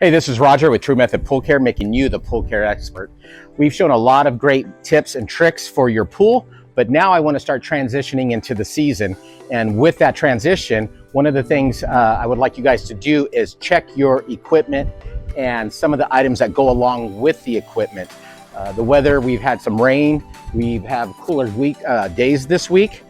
Hey, this is Roger with True Method Pool Care, making you the pool care expert. We've shown a lot of great tips and tricks for your pool, but now I want to start transitioning into the season. And with that transition, one of the things I would like you guys to do is check your equipment and some of the items that go along with the equipment. The weather, we've had some rain, we've had cooler days this week,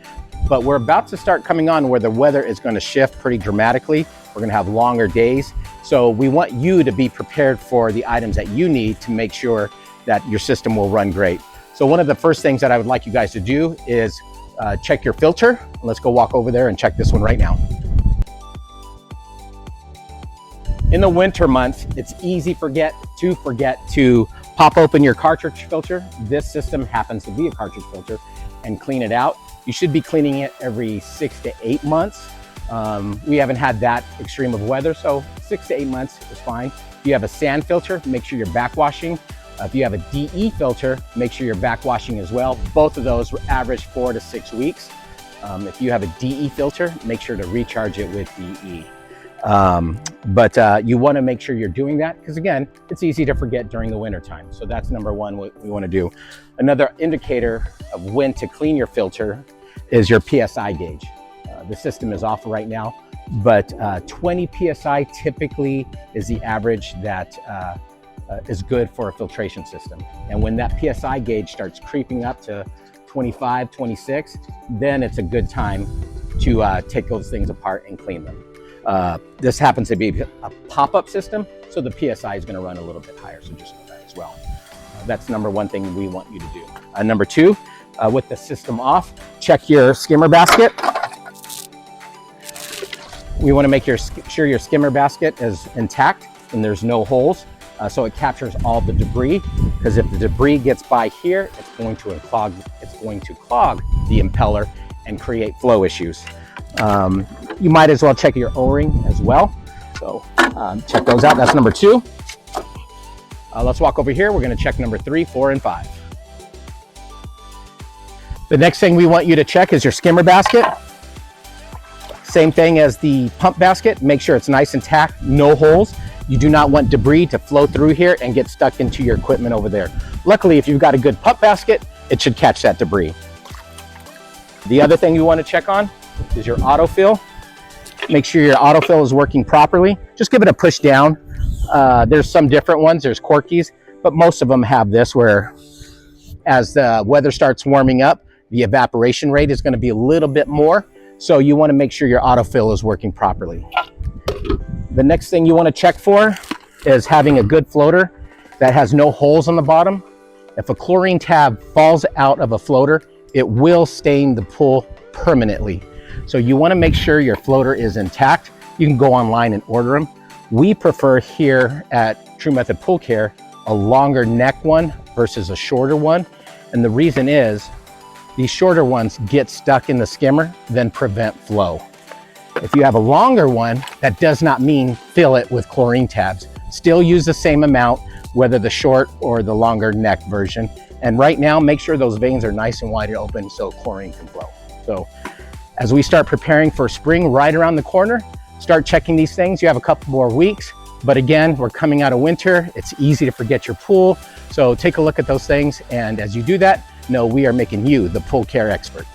but we're about to start coming on where the weather is going to shift pretty dramatically. We're going to have longer days. So we want you to be prepared for the items that you need to make sure that your system will run great. So one of the first things that I would like you guys to do is check your filter. Let's go walk over there and check this one right now. In the winter months, it's easy to forget to pop open your cartridge filter. This system happens to be a cartridge filter, and clean it out. You should be cleaning it every 6 to 8 months. We haven't had that extreme of weather, so 6 to 8 months is fine. If you have a sand filter, make sure you're backwashing. If you have a DE filter, make sure you're backwashing as well. Both of those average 4 to 6 weeks. If you have a DE filter, make sure to recharge it with DE. But you want to make sure you're doing that because, again, it's easy to forget during the winter time. So that's number one, what we want to do. Another indicator of when to clean your filter is your PSI gauge. The system is off right now, but 20 PSI typically is the average that is good for a filtration system. And when that PSI gauge starts creeping up to 25, 26, then it's a good time to take those things apart and clean them. This happens to be a pop-up system, so the PSI is going to run a little bit higher, so just know that as well. That's number one thing we want you to do. Number two, with the system off, check your skimmer basket. We want to make sure your skimmer basket is intact and there's no holes, so it captures all the debris, because if the debris gets by here, it's going to clog the impeller and create flow issues. You might as well check your O-ring as well. So check those out. That's number two. Let's walk over here. We're going to check number 3, 4, and 5. The next thing we want you to check is your skimmer basket. Same thing as the pump basket. Make sure it's nice and tacked, no holes. You do not want debris to flow through here and get stuck into your equipment over there. Luckily, if you've got a good pump basket, it should catch that debris. The other thing you want to check on is your autofill. Make sure your autofill is working properly. Just give it a push down. There's some different ones. There's Corky's, but most of them have this, where as the weather starts warming up, the evaporation rate is going to be a little bit more. So you want to make sure your autofill is working properly. The next thing you want to check for is having a good floater that has no holes on the bottom. If a chlorine tab falls out of a floater, it will stain the pool permanently. So you want to make sure your floater is intact. You can go online and order them. We prefer here at True Method Pool Care a longer neck one versus a shorter one. And the reason is these shorter ones get stuck in the skimmer, then prevent flow. If you have a longer one, that does not mean fill it with chlorine tabs. Still use the same amount, whether the short or the longer neck version. And right now, make sure those veins are nice and wide open so chlorine can flow. So as we start preparing for spring right around the corner, start checking these things. You have a couple more weeks, but again, we're coming out of winter. It's easy to forget your pool. So take a look at those things. And as you do that, know we are making you the pool care expert.